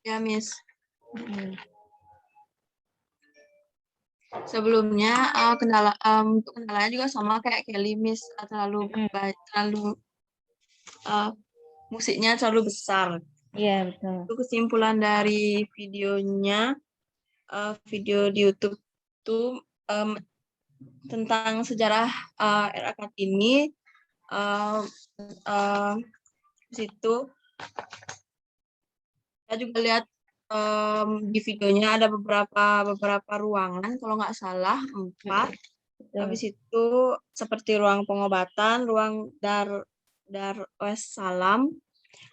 Ya, Miss. Hmm. Sebelumnya untuk kendalanya juga sama kayak Kelly, Miss. Terlalu musiknya terlalu besar. Iya, betul. Itu kesimpulan dari videonya, video di YouTube itu tentang sejarah RA Kartini. Situ saya juga lihat di videonya ada beberapa ruangan, kalau nggak salah 4. Betul. Habis itu seperti ruang pengobatan, ruang Darwes Salam.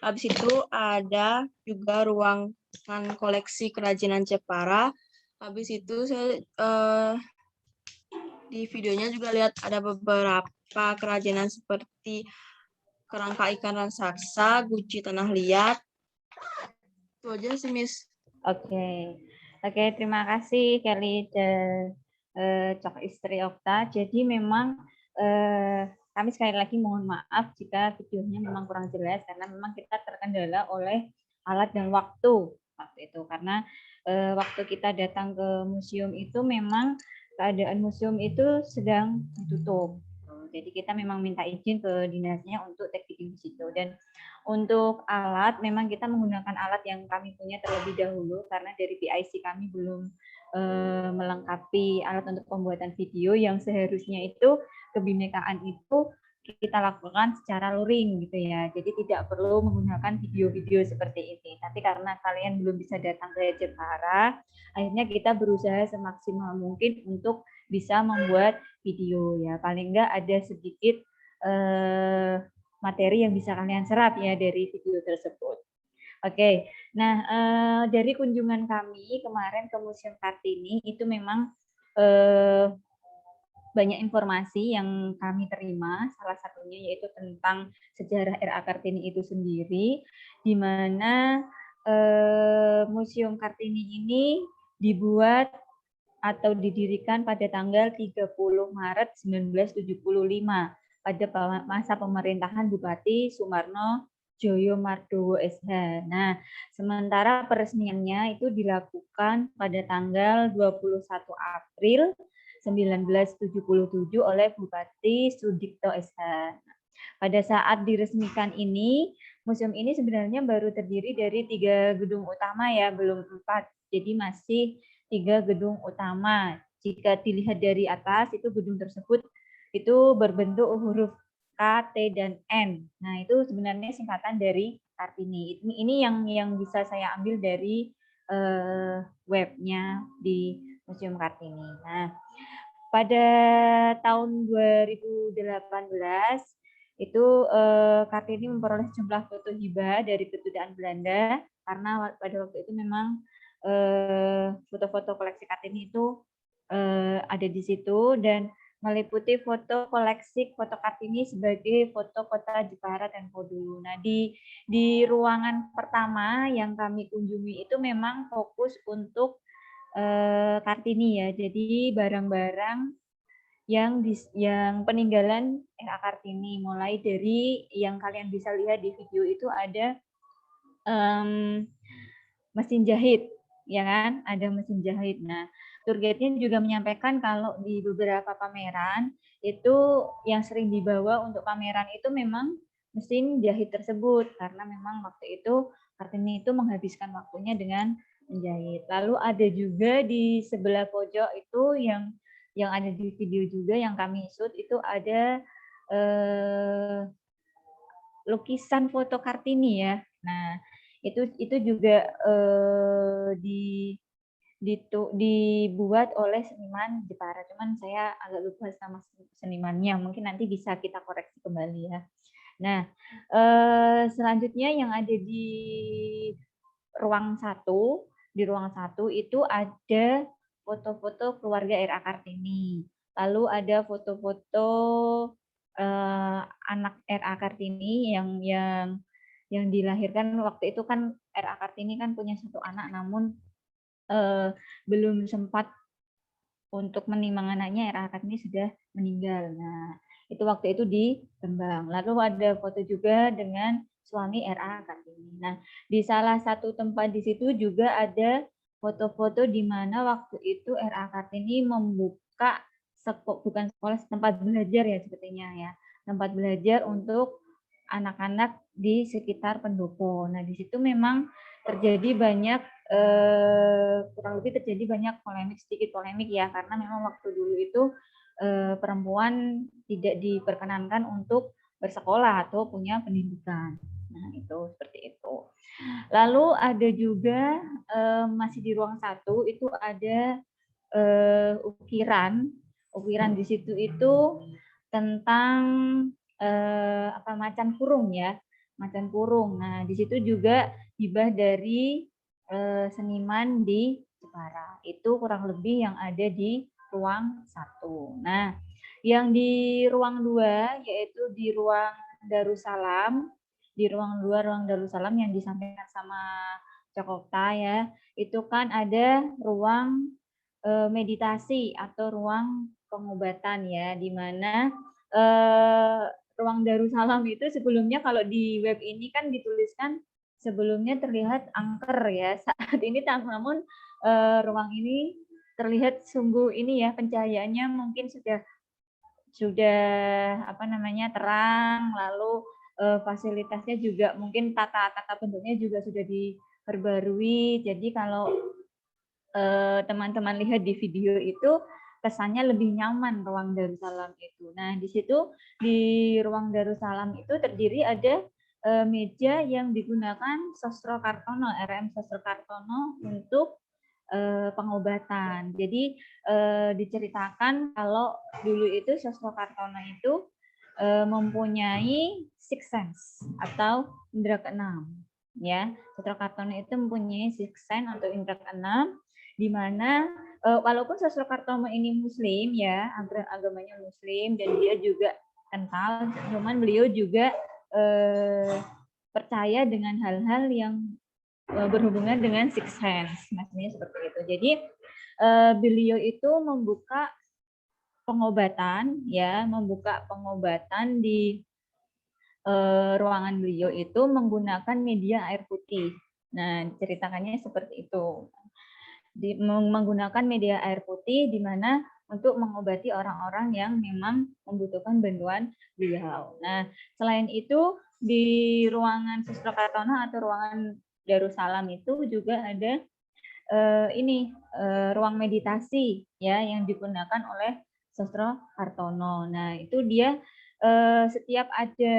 Habis itu ada juga ruangan koleksi kerajinan Jepara. Habis itu saya di videonya juga lihat ada beberapa kerajinan seperti kerangka ikan raksasa, guci tanah liat. Itu aja sih, Miss. Oke, terima kasih Kelly dan Cok Istri Okta. Jadi memang kami sekali lagi mohon maaf jika videonya memang kurang jelas karena memang kita terkendala oleh alat dan waktu itu karena waktu kita datang ke museum itu memang keadaan museum itu sedang ditutup. Jadi kita memang minta izin ke dinasnya untuk take video di situ dan untuk alat, memang kita menggunakan alat yang kami punya terlebih dahulu karena dari PIC kami belum melengkapi alat untuk pembuatan video yang seharusnya itu kebinekaan itu kita lakukan secara luring gitu ya. Jadi tidak perlu menggunakan video-video seperti ini. Tapi karena kalian belum bisa datang ke Jepara, akhirnya kita berusaha semaksimal mungkin untuk bisa membuat video ya. Paling enggak ada sedikit materi yang bisa kalian serap ya dari video tersebut. Oke, nah dari kunjungan kami kemarin ke Museum Kartini itu memang banyak informasi yang kami terima, salah satunya yaitu tentang sejarah RA Kartini itu sendiri, di mana Museum Kartini ini dibuat atau didirikan pada tanggal 30 Maret 1975 pada masa pemerintahan Bupati Sumarno Joyo Mardowo SH. Nah, sementara peresmiannya itu dilakukan pada tanggal 21 April 1977 oleh Bupati Sudikto SH. Pada saat diresmikan ini, museum ini sebenarnya baru terdiri dari 3 gedung utama ya, belum 4. Jadi masih 3 gedung utama. Jika dilihat dari atas, itu gedung tersebut itu berbentuk huruf K, T, dan N. Nah, itu sebenarnya singkatan dari Kartini. Ini yang bisa saya ambil dari webnya di Museum Kartini. Nah, pada tahun 2018 itu Kartini memperoleh jumlah foto hibah dari kedutaan Belanda karena pada waktu itu memang foto-foto koleksi Kartini itu ada di situ dan meliputi foto koleksi foto Kartini sebagai foto kota Jepara dan Podulu. Nah, di ruangan pertama yang kami kunjungi itu memang fokus untuk Kartini ya. Jadi barang-barang yang peninggalan RA Kartini, mulai dari yang kalian bisa lihat di video itu ada mesin jahit, ya kan? Ada mesin jahit. Nah, tour guide-nya juga menyampaikan kalau di beberapa pameran itu yang sering dibawa untuk pameran itu memang mesin jahit tersebut karena memang waktu itu Kartini itu menghabiskan waktunya dengan menjahit. Lalu ada juga di sebelah pojok itu yang ada di video juga yang kami shoot itu ada lukisan foto Kartini ya. Nah, itu juga dibuat oleh seniman Jepara. Cuman saya agak lupa sama senimannya. Mungkin nanti bisa kita koreksi kembali ya. Nah, selanjutnya yang ada di ruang 1, itu ada foto-foto keluarga RA Kartini. Lalu ada foto-foto anak RA Kartini yang dilahirkan waktu itu kan RA Kartini kan punya 1 anak namun belum sempat untuk menimang anaknya, RA Kartini sudah meninggal. Nah, itu waktu itu di Rembang. Lalu ada foto juga dengan suami RA Kartini. Nah, di salah satu tempat di situ juga ada foto-foto di mana waktu itu RA Kartini membuka bukan sekolah, tempat belajar ya sepertinya ya, tempat belajar untuk anak-anak di sekitar pendopo. Nah, di situ memang terjadi banyak kurang lebih terjadi banyak sedikit polemik ya, karena memang waktu dulu itu perempuan tidak diperkenankan untuk bersekolah atau punya pendidikan. Nah, itu seperti itu. Lalu ada juga masih di ruang 1 itu ada ukiran di situ itu tentang macan kurung ya, macan kurung. Nah, di situ juga hibah dari seniman di Jepara. Itu kurang lebih yang ada di ruang 1. Nah, yang di ruang 2 yaitu di ruang Darussalam, ruang Darussalam yang disampaikan sama Cokokta ya, itu kan ada ruang meditasi atau ruang pengobatan ya, di mana ruang Darussalam itu sebelumnya kalau di web ini kan dituliskan sebelumnya terlihat angker ya. Saat ini namun ruang ini terlihat sungguh ini ya, pencahayaannya mungkin sudah terang, lalu fasilitasnya juga mungkin tata bentuknya juga sudah diperbarui. Jadi kalau teman-teman lihat di video itu kesannya lebih nyaman ruang Darussalam itu. Nah, di situ di ruang Darussalam itu terdiri ada meja yang digunakan Sosro Kartono, RM Sosro Kartono untuk pengobatan. Jadi diceritakan kalau dulu itu Sosro Kartono itu mempunyai sixth sense atau indera keenam. Ya, Sosro Kartono itu mempunyai sixth sense atau indera keenam, di mana walaupun Sosro Kartono ini Muslim ya, agamanya Muslim dan dia juga kental, cuman beliau juga percaya dengan hal-hal yang berhubungan dengan sixth sense, maksudnya seperti itu. Jadi beliau itu membuka pengobatan di ruangan beliau itu menggunakan media air putih. Nah, ceritakannya seperti itu. Menggunakan media air putih di mana untuk mengobati orang-orang yang memang membutuhkan bantuan beliau. Nah, selain itu di ruangan Sosro Kartono atau ruangan Darussalam itu juga ada ruang meditasi ya yang digunakan oleh Sosro Kartono. Nah, itu dia setiap ada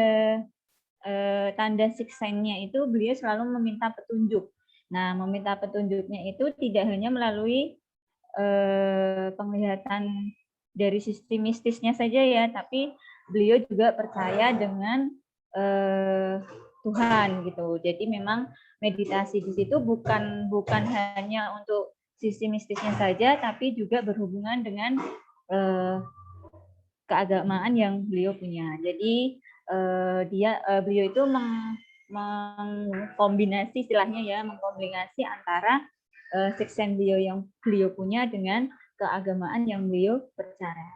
tanda sixth sense-nya itu beliau selalu meminta petunjuk. Nah, meminta petunjuknya itu tidak hanya melalui penglihatan dari sisi mistisnya saja ya, tapi beliau juga percaya dengan Tuhan gitu. Jadi memang meditasi di situ bukan hanya untuk sisi mistisnya saja, tapi juga berhubungan dengan keagamaan yang beliau punya. Jadi beliau itu mengkombinasi istilahnya ya, mengkombinasi antara sixth sense beliau yang beliau punya dengan keagamaan yang beliau percaya.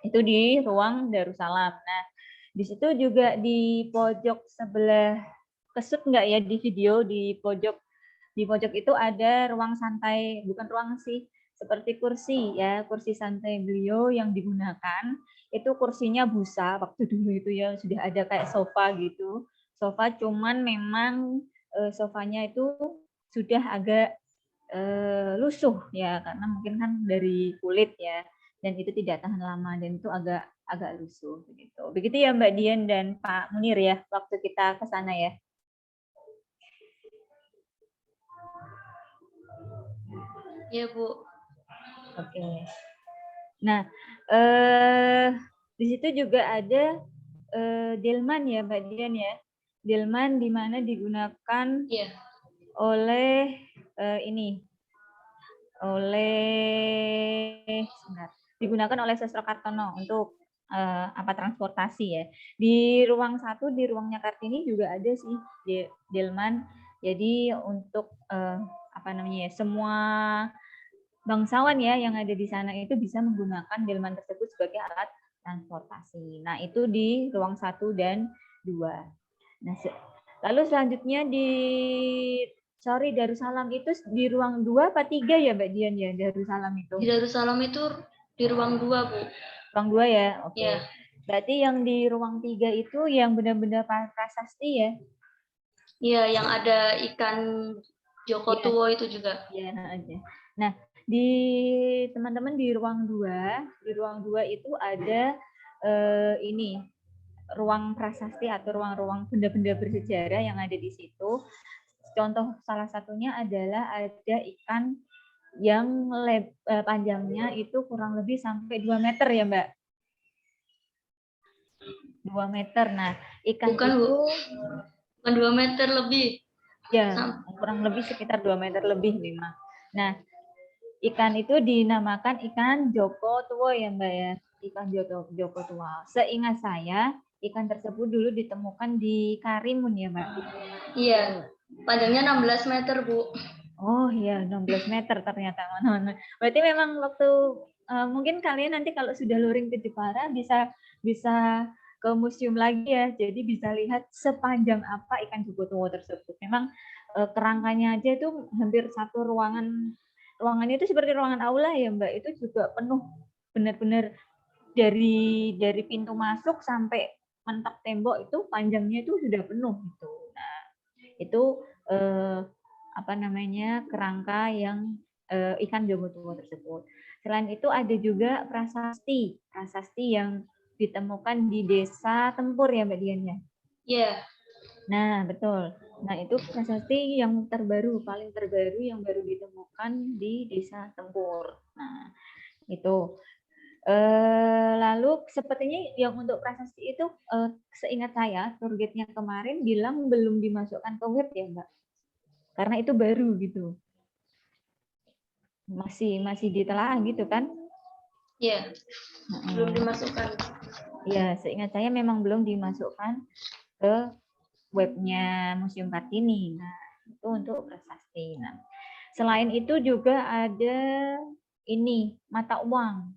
Itu di ruang Darussalam. Nah, di situ juga di pojok sebelah kesut nggak ya di video, di pojok itu ada ruang santai, bukan ruang sih, seperti kursi ya, kursi santai beliau yang digunakan itu kursinya busa waktu dulu itu ya, sudah ada kayak sofa gitu, sofa cuman memang sofanya itu sudah agak lusuh ya, karena mungkin kan dari kulit ya, dan itu tidak tahan lama dan itu agak lusuh begitu ya Mbak Dian dan Pak Munir ya waktu kita ke sana ya. Iya, Bu. Oke. Nah, di situ juga ada delman ya, Mbak Dian ya. Delman di mana digunakan oleh digunakan oleh Sosro Kartono untuk transportasi ya. Di ruang 1, di ruangnya Kartini juga ada sih delman. Jadi untuk semua bangsawan ya yang ada di sana itu bisa menggunakan delman tersebut sebagai alat transportasi. Nah, itu di ruang 1 dan 2. Nah, lalu selanjutnya sorry, Darussalam itu di ruang 2 apa 3 ya Mbak Dian ya, Darussalam itu? Di Darussalam itu di ruang 2, Bu. Ruang 2 ya, oke. Ya. Berarti yang di ruang 3 itu yang benar-benar prasasti ya? Iya, yang ada ikan Joko Tuwo itu juga. Iya, aja. Nah, di teman-teman di ruang 2 itu ada ini ruang prasasti atau ruang-ruang benda-benda bersejarah yang ada di situ. Contoh salah satunya adalah ada ikan yang panjangnya itu kurang lebih sampai 2 meter ya Mbak. 2 meter. Nah, ikan Bukan, itu Bu. Bukan 2 meter lebih. Ya, kurang lebih sekitar 2 meter lebih memang. Nah, ikan itu dinamakan ikan Joko Tuwo ya Mbak ya. Ikan Joko Tuwo. Seingat saya, ikan tersebut dulu ditemukan di Karimun ya Mbak. Iya, panjangnya 16 meter Bu. Oh iya, 16 meter ternyata. Berarti memang waktu mungkin kalian nanti kalau sudah luring ke Jepara bisa ke museum lagi ya. Jadi bisa lihat sepanjang apa ikan Joko Tuwo tersebut. Memang kerangkanya aja itu hampir satu ruangan. Ruangannya itu seperti ruangan aula ya Mbak. Itu juga penuh benar-benar dari pintu masuk sampai mentok tembok itu panjangnya itu sudah penuh gitu. Nah, itu apa namanya kerangka yang ikan Joko Tuwo tersebut. Selain itu ada juga prasasti yang ditemukan di Desa Tempur ya Mbak Dian ya. Iya. Nah betul. Nah itu prasasti yang paling terbaru yang baru ditemukan di Desa Tempur. Nah itu. Lalu sepertinya yang untuk prasasti itu seingat saya targetnya kemarin bilang belum dimasukkan ke web ya Mbak. Karena itu baru gitu. Masih ditelaah gitu kan? Iya. Belum dimasukkan. Ya, seingat saya memang belum dimasukkan ke webnya Museum Kartini. Nah, itu untuk prasasti. Nah, selain itu juga ada ini mata uang.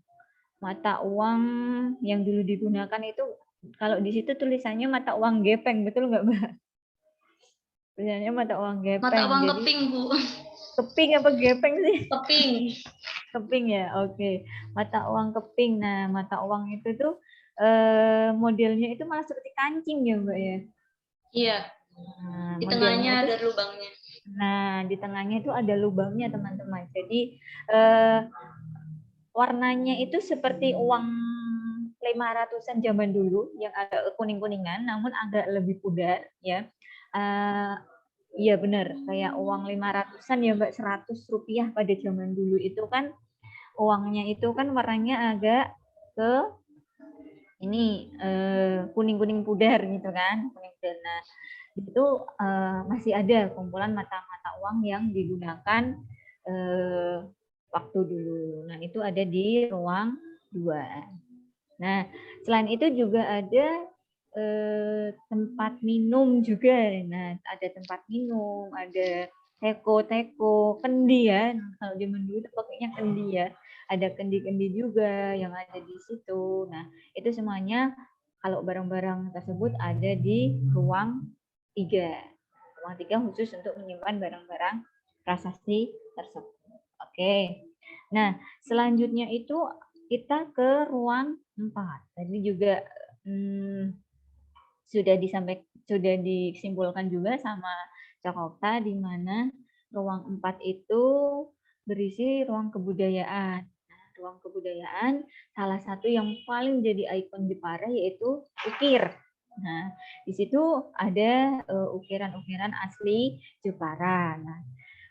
Mata uang yang dulu digunakan itu kalau di situ tulisannya mata uang gepeng, betul nggak Mbak? Tulisannya mata uang gepeng. Mata uang jadi, keping Bu. Keping apa gepeng sih? Keping. Keping ya, oke. Mata uang keping. Nah, mata uang itu tuh modelnya itu malah seperti kancing ya Mbak ya. Iya. Nah, di modelnya tengahnya itu, ada lubangnya. Nah, di tengahnya itu ada lubangnya teman-teman. Jadi warnanya itu seperti uang 500-an zaman dulu yang agak kuning-kuningan, namun agak lebih pudar ya. Iya benar, kayak uang 500-an ya Mbak, 100 rupiah pada zaman dulu itu kan uangnya itu kan warnanya agak ke ini kuning-kuning pudar gitu kan, kuning pudar. Nah, itu masih ada kumpulan mata-mata uang yang digunakan waktu dulu. Nah, itu ada di ruang 2. Nah, selain itu juga ada tempat minum juga. Nah, ada tempat minum, ada teko, kendi ya. Kalau zaman dulu itu pakainya kendi ya. Ada kendi-kendi juga yang ada di situ. Nah, itu semuanya kalau barang-barang tersebut ada di ruang 3. Ruang 3 khusus untuk menyimpan barang-barang prasasti tersebut. Oke. Nah, selanjutnya itu kita ke ruang 4. Tadi juga sudah disimpulkan juga sama Cokokta di mana ruang 4 itu berisi ruang kebudayaan. Nah, ruang kebudayaan salah satu yang paling jadi ikon Jepara yaitu ukir. Nah, di situ ada ukiran-ukiran asli Jepara. Nah,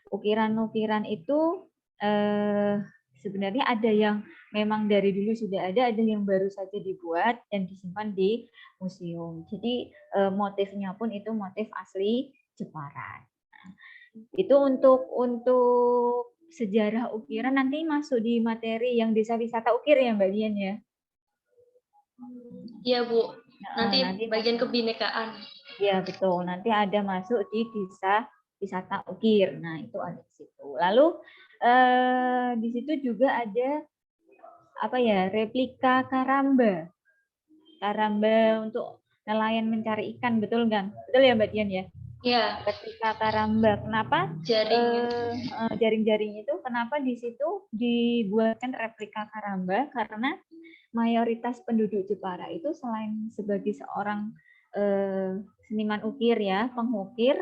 ukiran-ukiran itu sebenarnya ada yang memang dari dulu sudah ada yang baru saja dibuat dan disimpan di museum. Jadi motifnya pun itu motif asli Jepara. Nah, itu untuk sejarah ukiran nanti masuk di materi yang desa wisata ukir ya Mbak Dian ya. Iya Bu. Nanti bagian kebinekaan. Iya betul. Nanti ada masuk di desa wisata ukir. Nah itu ada di situ. Lalu di situ juga ada apa ya replika karamba. Karamba untuk nelayan mencari ikan, betul kan? Betul ya Mbak Dian ya? Ya. Replika karamba. Kenapa jaring-jaring itu? Kenapa di situ dibuatkan replika karamba? Karena mayoritas penduduk Jepara itu selain sebagai seorang seniman ukir ya, pengukir,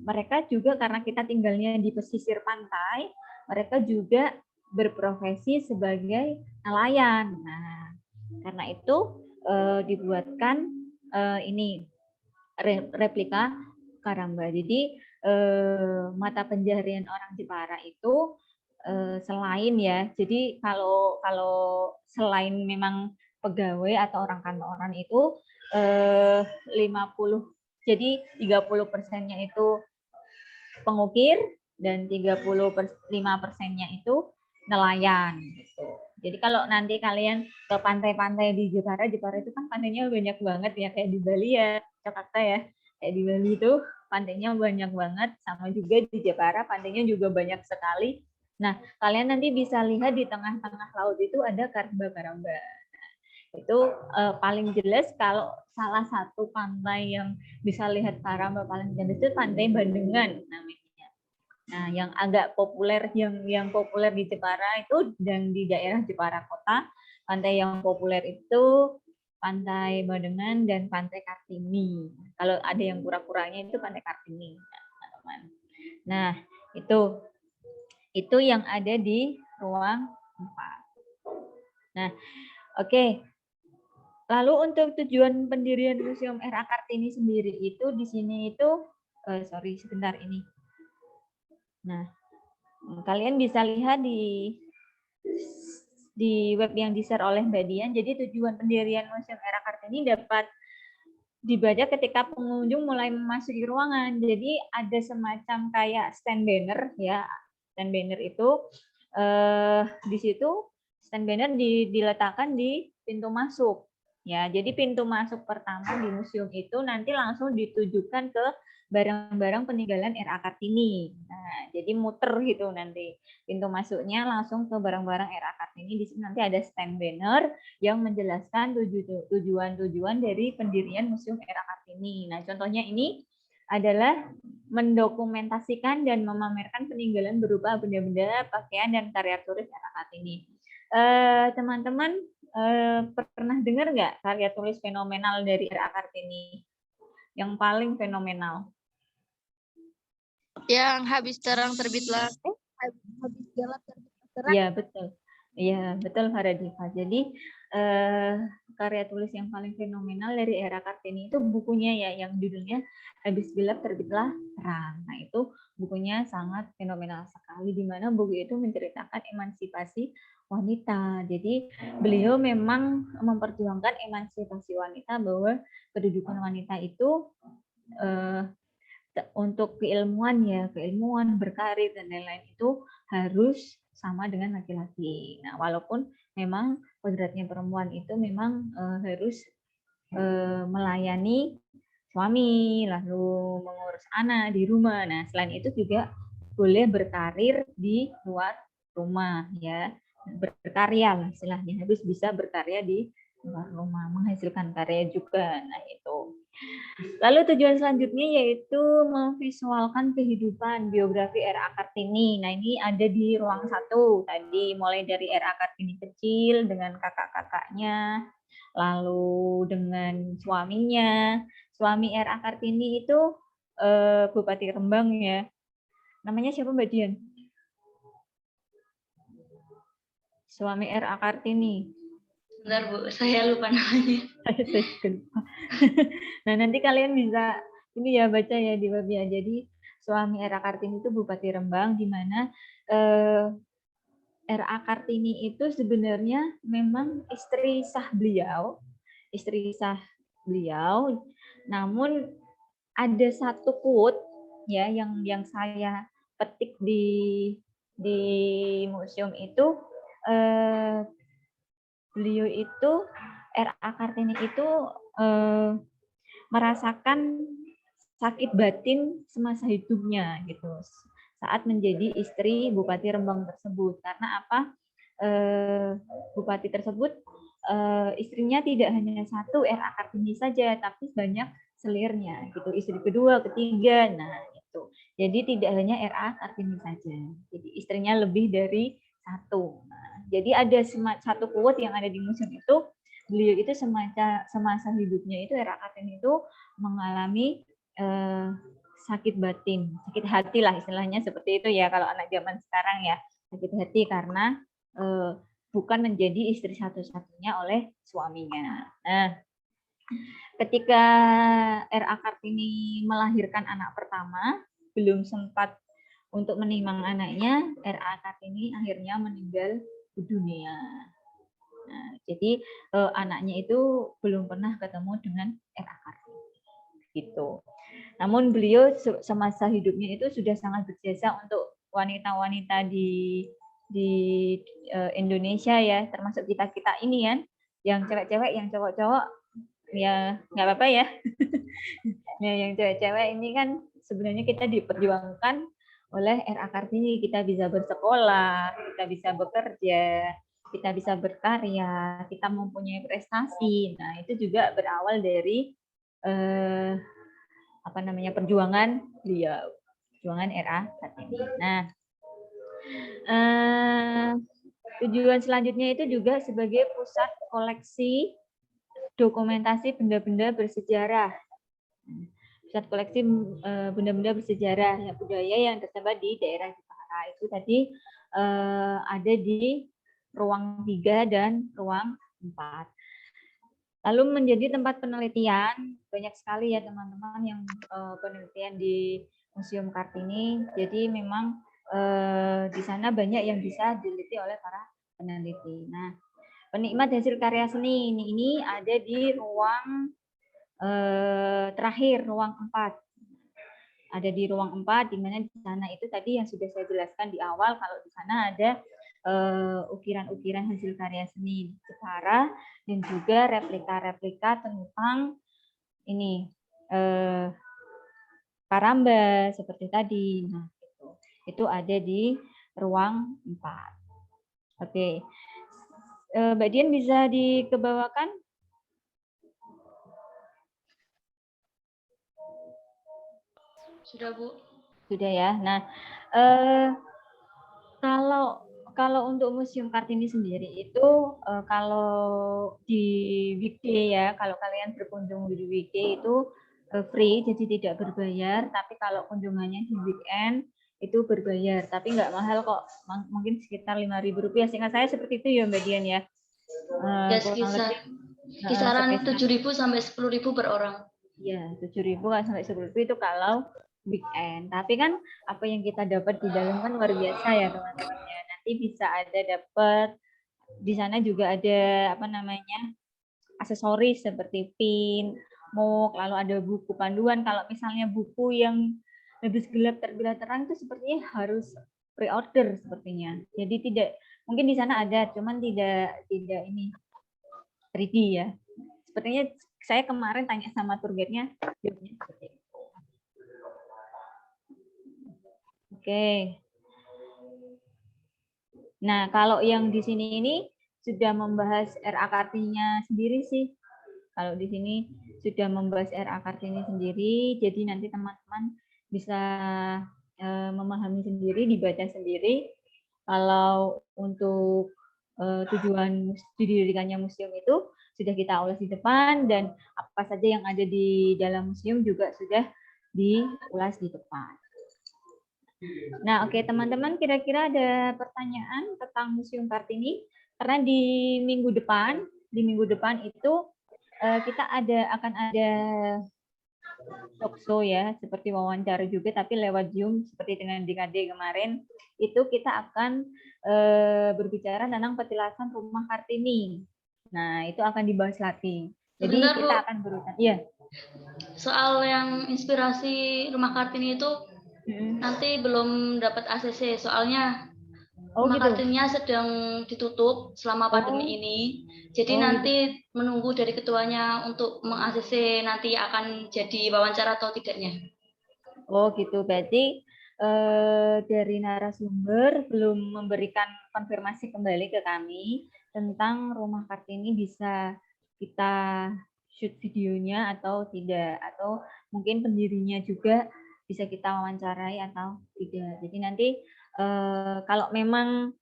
mereka juga karena kita tinggalnya di pesisir pantai, mereka juga berprofesi sebagai nelayan. Nah, karena itu dibuatkan ini replika karamba. Jadi mata pencaharian orang Jepara itu selain ya, jadi kalau selain memang pegawai atau orang kantoran itu 50, jadi 30%-nya itu pengukir dan 35%-nya itu nelayan gitu. Jadi kalau nanti kalian ke pantai-pantai di Jepara itu kan pantainya banyak banget ya, kayak di Bali ya, Jakarta ya. Kayak di Bali itu pantainya banyak banget, sama juga di Jepara pantainya juga banyak sekali. Nah, kalian nanti bisa lihat di tengah-tengah laut itu ada karamba-karamba. Itu paling jelas kalau salah satu pantai yang bisa lihat karamba paling jelas itu Pantai Bandengan namanya. Nah, yang agak populer, yang populer di Jepara itu dan di daerah Jepara Kota, pantai yang populer itu Pantai Bandengan dan Pantai Kartini. Kalau ada yang kurang-kurangnya itu Pantai Kartini, teman-teman. Nah, itu yang ada di ruang 4. Nah, oke. Lalu untuk tujuan pendirian Museum R.A. Kartini sendiri itu di sini itu sebentar ini. Nah, kalian bisa lihat di web yang di-share oleh Mbak Dian. Jadi tujuan pendirian Museum R.A. Kartini dapat dibaca ketika pengunjung mulai memasuki ruangan. Jadi ada semacam kayak stand banner ya. Stand banner itu di situ stand banner diletakkan di pintu masuk. Ya, jadi pintu masuk pertama di museum itu nanti langsung ditujukan ke barang-barang peninggalan R.A. Kartini. Nah, jadi muter gitu nanti. Pintu masuknya langsung ke barang-barang R.A. Kartini. Di sini nanti ada stand banner yang menjelaskan tujuan-tujuan dari pendirian Museum R.A. Kartini. Nah, contohnya ini adalah mendokumentasikan dan memamerkan peninggalan berupa benda-benda, pakaian, dan karya tulis R.A. Kartini. Teman-teman pernah dengar nggak karya tulis fenomenal dari R.A. Kartini? Yang paling fenomenal? Yang habis terang terbitlah. Habis gelap terbitlah terang. Iya, betul. Iya, betul Faradifa. Jadi karya tulis yang paling fenomenal dari R.A. Kartini itu bukunya ya, yang judulnya Habis Gelap Terbitlah Terang. Nah, itu bukunya sangat fenomenal sekali, di mana buku itu menceritakan emansipasi wanita. Jadi beliau memang memperjuangkan emansipasi wanita, bahwa kedudukan wanita itu untuk keilmuan, berkarir dan lain-lain itu harus sama dengan laki-laki. Nah, walaupun memang kodratnya perempuan itu memang harus melayani suami, lalu mengurus anak di rumah. Nah, selain itu juga boleh berkarir di luar rumah ya, berkarya lah istilahnya, harus bisa berkarya di luar rumah, menghasilkan karya juga. Nah, itu. Lalu tujuan selanjutnya yaitu memvisualkan kehidupan biografi R.A. Kartini. Nah, ini ada di ruang 1 tadi, mulai dari R.A. Kartini kecil dengan kakak-kakaknya, lalu dengan suaminya. Suami R.A. Kartini itu Bupati Rembang ya. Namanya siapa Mbak Dian? Suami R.A. Kartini. Bentar Bu, saya lupa namanya. Nah, nanti kalian bisa ini ya baca ya di webnya. Jadi suami R.A. Kartini itu Bupati Rembang, di mana R.A. Kartini itu sebenarnya memang istri sah beliau, namun ada satu quote ya yang saya petik di museum itu, beliau itu R.A. Kartini itu merasakan sakit batin semasa hidupnya gitu saat menjadi istri Bupati Rembang tersebut. Karena apa? Bupati tersebut istrinya tidak hanya satu RA Kartini saja, tapi banyak selirnya gitu, istri kedua, ketiga. Nah, itu. Jadi tidak hanya RA Kartini saja. Jadi istrinya lebih dari satu. Nah, jadi ada satu quote yang ada di museum itu, beliau itu semasa hidupnya itu RA Kartini itu mengalami sakit batin, sakit hati lah istilahnya seperti itu ya kalau anak zaman sekarang ya, sakit hati karena bukan menjadi istri satu-satunya oleh suaminya. Nah, ketika RA Kartini melahirkan anak pertama, belum sempat untuk menimang anaknya, RA Kartini akhirnya meninggal dunia. Nah, jadi anaknya itu belum pernah ketemu dengan RA Kartini. Gitu. Namun beliau semasa hidupnya itu sudah sangat berjasa untuk wanita-wanita di Indonesia ya, termasuk kita ini kan, yang cewek-cewek, yang cowok-cowok ya nggak apa-apa ya. Nah, yang cewek-cewek ini kan sebenarnya kita diperjuangkan oleh RA Kartini, kita bisa bersekolah, kita bisa bekerja, kita bisa berkarya, kita mempunyai prestasi. Nah, itu juga berawal dari perjuangan beliau, perjuangan RA Kartini. Nah, tujuan selanjutnya itu juga sebagai pusat koleksi dokumentasi benda-benda bersejarah. Pusat koleksi benda-benda bersejarah budaya yang tersebar di daerah Jepara itu tadi ada di ruang 3 dan ruang 4. Lalu menjadi tempat penelitian, banyak sekali ya teman-teman yang penelitian di Museum Kartini. Jadi memang di sana banyak yang bisa diteliti oleh para peneliti. Nah, penikmat hasil karya seni ini ada di ruang terakhir, ruang 4. Ada di ruang 4, di mana di sana itu tadi yang sudah saya jelaskan di awal, kalau di sana ada ukiran-ukiran hasil karya seni Jepara dan juga replika-replika tentang ini Karamba seperti tadi. Nah, itu ada di ruang 4. Oke. Mbak Dian bisa dikebawakan? Sudah, Bu. Sudah ya. Nah, kalau untuk Museum Kartini sendiri itu kalau di weekday ya, kalau kalian berkunjung di weekday itu free, jadi tidak berbayar. Tapi kalau kunjungannya di weekend itu berbayar, tapi nggak mahal kok, mungkin sekitar Rp5.000. Seingat saya seperti itu ya Mbak Dian ya. Ya, kisaran 7.000 sampai 10.000 per orang. Ya, 7.000 sampai 10.000 itu kalau weekend. Tapi kan apa yang kita dapat di dalam kan luar biasa ya teman-teman ya. Nanti bisa ada dapat di sana juga ada aksesoris seperti pin, mug, lalu ada buku panduan. Kalau misalnya buku yang lebih gelap terbilang terang itu sepertinya harus pre-order sepertinya. Jadi tidak, mungkin di sana ada, cuman tidak ini 3D ya. Sepertinya saya kemarin tanya sama tour guide-nya, jawabnya seperti itu. Oke. Nah, kalau yang di sini ini sudah membahas RA Kartininya sendiri sih. Kalau di sini sudah membahas RA Kartini sendiri, jadi nanti teman-teman bisa memahami sendiri, dibaca sendiri. Kalau untuk tujuan didirikannya museum itu sudah kita ulas di depan, dan apa saja yang ada di dalam museum juga sudah diulas di depan. Nah, oke teman-teman, kira-kira ada pertanyaan tentang Museum Kartini? Karena di minggu depan itu kita akan ada talkshow ya, seperti wawancara juga, tapi lewat Zoom seperti dengan DKD kemarin. Itu kita akan berbicara tentang petilasan rumah Kartini. Nah, itu akan dibahas lagi. Jadi Sebentar, kita Bu. akan berusaha. Iya. Soal yang inspirasi rumah Kartini itu nanti belum dapat ACC, soalnya rumah gitu. Kartininya sedang ditutup selama pandemi ini. Jadi nanti menunggu dari ketuanya untuk meng-ACC nanti akan jadi wawancara atau tidaknya. Oh gitu, berarti dari narasumber belum memberikan konfirmasi kembali ke kami. tentang Rumah Kartini bisa kita shoot videonya atau tidak, atau mungkin pendirinya juga bisa kita wawancarai atau tidak. Jadi nanti kalau memang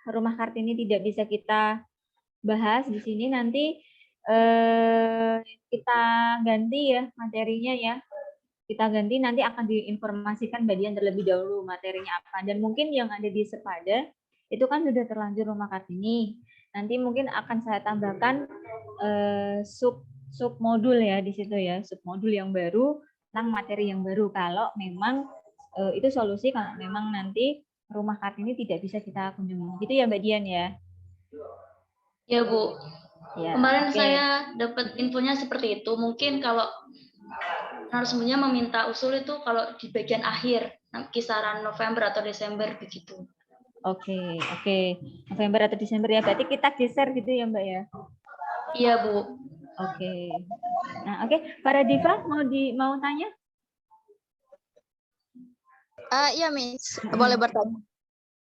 Rumah Kartini tidak bisa kita bahas di sini, nanti kita ganti ya materinya ya. Kita ganti, nanti akan diinformasikan Mbak Dian terlebih dahulu materinya apa. Dan mungkin yang ada di Sepada itu kan sudah terlanjur Rumah Kartini. Nanti mungkin akan saya tambahkan sub modul ya di situ ya, sub modul yang baru tentang materi yang baru. Kalau memang itu solusi kalau memang nanti Rumah Kartini tidak bisa kita kunjungi. Gitu ya Mbak Dian ya. Ya Bu. Ya, Kemarin oke. saya dapat infonya seperti itu. Mungkin kalau narasumbernya meminta usul itu kalau di bagian akhir, kisaran November atau Desember begitu. Oke. November atau Desember ya. Berarti kita geser gitu ya Mbak ya. Iya Bu. Oke. Nah, oke. Para Diva mau tanya? Iya, Miss. Boleh bertanya.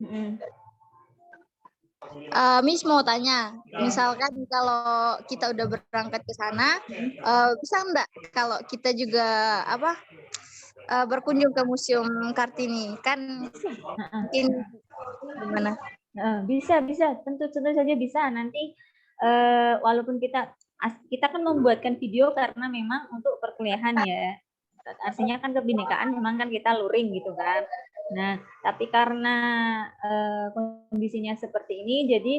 Mm-mm. Miss mau tanya, misalkan kalau kita udah berangkat ke sana, bisa enggak kalau kita juga berkunjung ke Museum Kartini? Kan mungkin gimana? Bisa, tentu saja bisa. Nanti walaupun kita kan membuatkan video karena memang untuk perkuliahan ya. Artinya kan kebinekaan memang kan kita luring gitu kan. Nah, tapi karena kondisinya seperti ini, jadi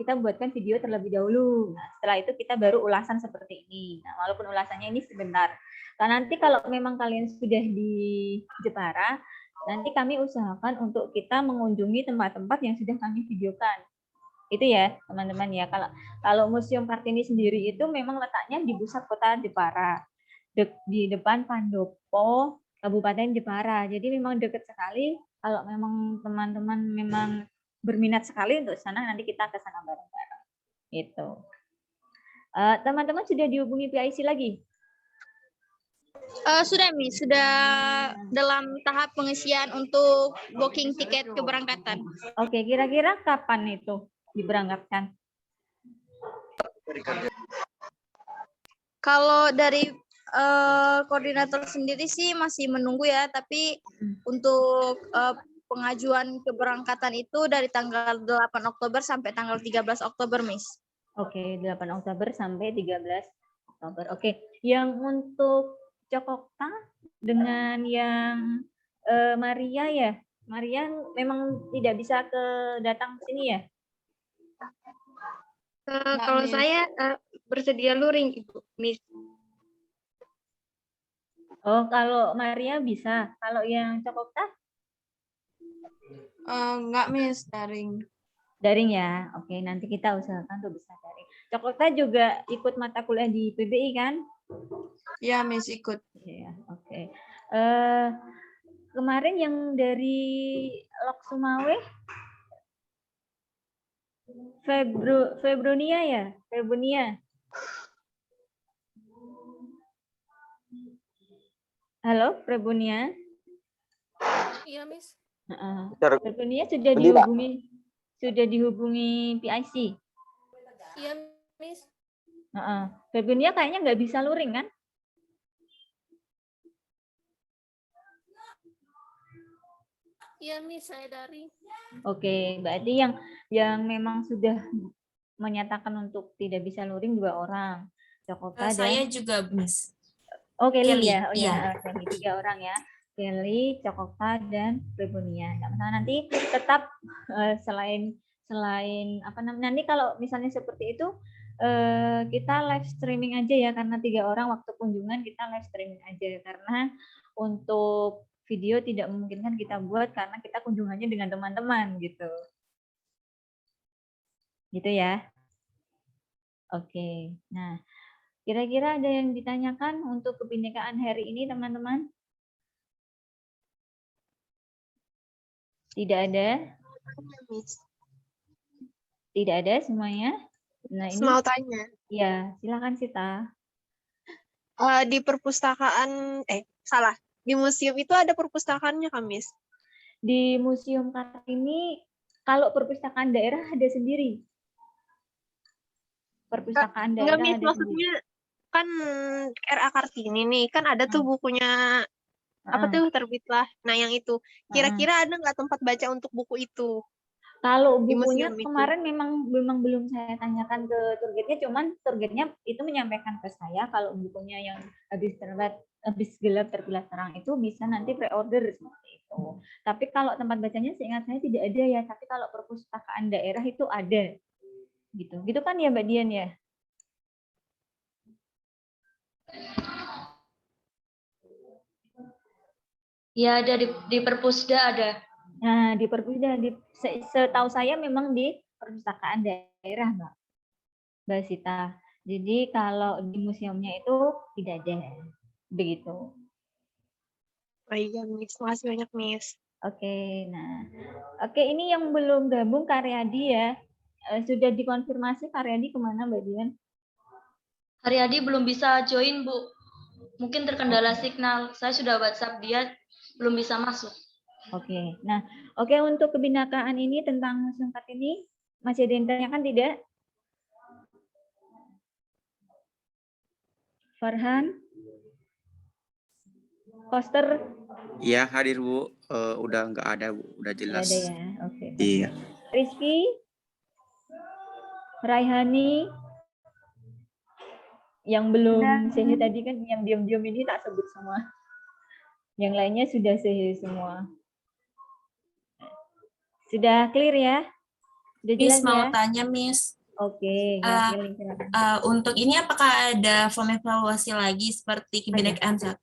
kita buatkan video terlebih dahulu. Nah, setelah itu kita baru ulasan seperti ini. Nah, walaupun ulasannya ini sebentar. Nah, nanti kalau memang kalian sudah di Jepara, nanti kami usahakan untuk kita mengunjungi tempat-tempat yang sudah kami videokan. Itu ya, teman-teman ya. Kalau Museum Kartini sendiri itu memang letaknya di pusat kota Jepara, di depan Pandopo, Kabupaten Jepara. Jadi memang dekat sekali. Kalau memang teman-teman memang berminat sekali untuk sana, nanti kita ke sana bareng-bareng. Itu. Teman-teman sudah dihubungi PIC lagi? Sudah, Miss. Sudah dalam tahap pengisian untuk booking tiket keberangkatan. Oke, kira-kira kapan itu diberangkatkan? Kalau dari koordinator sendiri sih masih menunggu ya, tapi untuk pengajuan keberangkatan itu dari tanggal 8 Oktober sampai tanggal 13 Oktober, Miss. Oke, 8 Oktober sampai 13 Oktober. Oke, yang untuk Cokokta dengan yang Maria ya? Maria memang tidak bisa datang ke sini ya? Kalau saya bersedia luring, Ibu, Miss. Oh, kalau Maria bisa. Kalau yang Cokokta? Enggak, Miss, daring. Daring ya? Oke, nanti kita usahakan untuk bisa daring. Cokokta juga ikut mata kuliah di PBI kan? Ya, Miss, ikut. Ya, oke. Kemarin yang dari Lok Sumawe, Febronia ya? Febronia. Halo, Febronia. Iya, Miss. Febronia sudah dihubungi PIC. Iya, Miss. Febronia kayaknya nggak bisa luring kan? Iya, Miss, saya daring. Oke, berarti yang memang sudah menyatakan untuk tidak bisa luring 2 orang. Cokota Saya dan juga, Miss. Oh, Kelly ya. Oh iya. ya, Kelly 3 orang ya. Kelly, Cokota dan Febronia. Nggak masalah, nanti tetap selain apa namanya, nanti kalau misalnya seperti itu kita live streaming aja ya, karena 3 orang waktu kunjungan kita live streaming aja, karena untuk video tidak memungkinkan kita buat karena kita kunjungannya dengan teman-teman gitu. Gitu ya. Oke. Nah, kira-kira ada yang ditanyakan untuk kebinekaan hari ini, teman-teman? Tidak ada? Tidak ada semuanya? Nah, ini Mau tanya, ya, silakan Sita. di perpustakaan, di museum itu ada perpustakaannya, Kak, Miss? Di Museum Kartini Kalau perpustakaan daerah ada sendiri. Perpustakaan Enggak, daerah Miss, ada sendiri. maksudnya kan RA Kartini nih, kan ada tuh bukunya apa Heeh. tuh terbitlah. Nah, yang itu. Kira-kira ada nggak tempat baca untuk buku itu Kalau di bukunya museum itu? kemarin memang belum saya tanyakan ke tour guide-nya, cuman tour guide-nya itu menyampaikan ke saya kalau bukunya yang habis gelap terbilas terang itu bisa nanti pre-order seperti itu. Tapi kalau tempat bacanya seingat saya tidak ada ya, tapi kalau perpustakaan daerah itu ada. Gitu. Gitu kan ya Mbak Dian ya? Ya ada di Perpusda ada. Nah, di perpustakaan setahu saya memang di perpustakaan daerah, Mbak Sita. Jadi kalau di museumnya itu tidak ada. Begitu. Oh iya, Miss. Makasih banyak, Miss. Oke, nah. Oke, ini yang belum gabung Karyadi ya. Sudah dikonfirmasi Karyadi kemana Mbak Dian? Haryadi belum bisa join, Bu. Mungkin terkendala signal. Saya sudah WhatsApp dia, belum bisa masuk. Oke, nah, oke untuk kebinakaan ini tentang Museum Kartini masih ada yang ditanyakan tidak? Farhan? Koster? Iya hadir Bu, udah nggak ada Bu, udah Tidak jelas. ada ya, oke. Iya. Rizky? Raihani? Yang belum sehe tadi kan, yang diam-diam ini tak sebut semua. Yang lainnya sudah sehe semua. Sudah clear ya? Sudah jelas Miss mau ya? tanya Miss, Oke, ya, silakan. untuk ini apakah ada form evaluasi lagi seperti kebinekaan 1?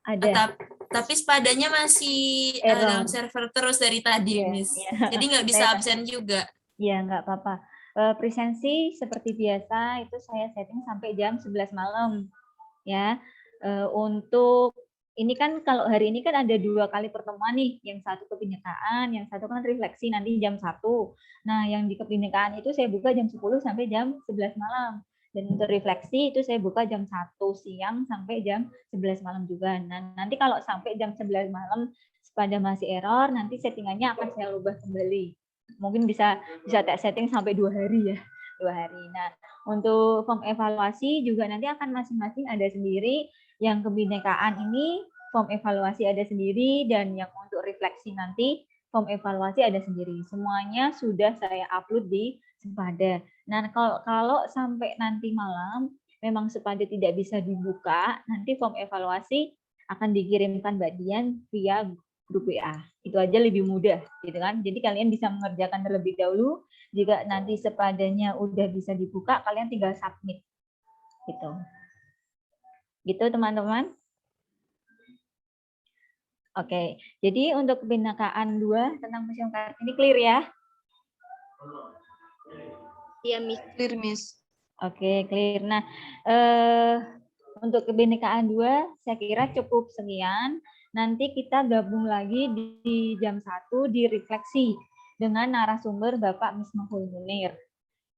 Ada. Tapi sepadanya masih Error. dalam server terus dari tadi, Iya, Miss. iya. Jadi nggak bisa absen juga. Iya, nggak apa-apa. Presensi seperti biasa itu saya setting sampai jam 11 malam. Ya, untuk ini kan kalau hari ini kan ada 2 kali pertemuan nih, yang satu kebinekaan, yang satu kan refleksi nanti jam 1. Nah, yang di kebinekaan itu saya buka jam 10 sampai jam 11 malam. Dan untuk refleksi itu saya buka jam 1 siang sampai jam 11 malam juga. Nah, nanti kalau sampai jam 11 malam pada masih error, nanti settingannya akan saya ubah kembali. Mungkin bisa tak setting sampai 2 hari ya. 2 hari. Nah, untuk form evaluasi juga nanti akan masing-masing ada sendiri. Yang kebinekaan ini form evaluasi ada sendiri, dan yang untuk refleksi nanti form evaluasi ada sendiri. Semuanya sudah saya upload di Sepada. Nah, kalau sampai nanti malam memang Sepada tidak bisa dibuka, nanti form evaluasi akan dikirimkan Mbak Dian via grup WA. Itu aja lebih mudah, gitu kan? Jadi kalian bisa mengerjakan terlebih dahulu. Jika nanti Sepadanya udah bisa dibuka, kalian tinggal submit. Gitu. Gitu teman-teman. Oke, jadi untuk kebinekaan 2 tentang Museum Kartini clear ya? Iya, Miss. Clear, Miss. Oke, clear. Nah, untuk kebinekaan 2 saya kira cukup sekian. Nanti kita gabung lagi di jam 1 di refleksi dengan narasumber Bapak Misbahul Munir.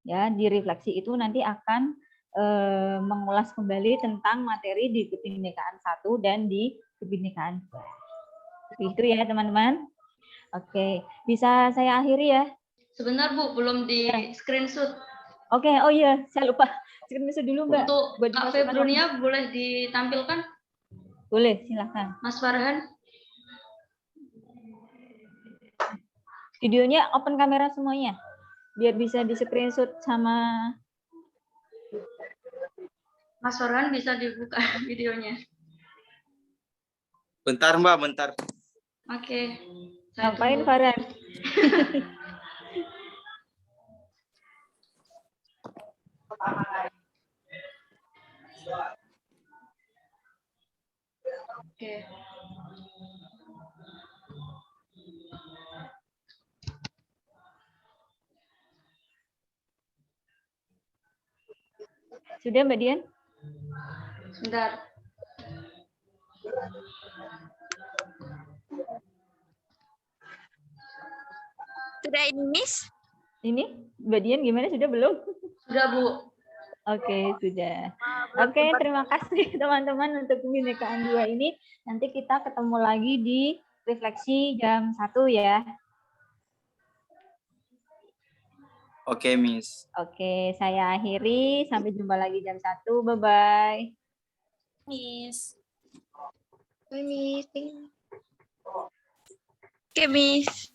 Ya, di refleksi itu nanti akan mengulas kembali tentang materi di kebinekaan 1 dan di kebinekaan 2. Itu ya, teman-teman. Oke, bisa saya akhiri ya? Sebentar Bu, belum di screenshot. Oke, oh iya, saya lupa. Screenshot dulu Mbak. Untuk Buat Kak dimasukkan Februnia boleh ditampilkan? Boleh, silahkan. Mas Farhan? Videonya open kamera semuanya, biar bisa di screenshot sama. Mas Farhan bisa dibuka videonya. Bentar Mbak, bentar. Oke. Ngapain Farhan? Oke. Sudah Mbak Dian? Sebentar. Sudah ini, Miss? Ini Mbak Dian gimana, sudah belum? Sudah Bu. Oke, sudah. Oke, terima kasih teman-teman untuk kebinekaan 2 ini. Nanti kita ketemu lagi di refleksi jam 1 ya. Oke, Miss. Oke, saya akhiri. Sampai jumpa lagi jam 1. Bye-bye. Miss. Bye, Miss. Oke, Miss.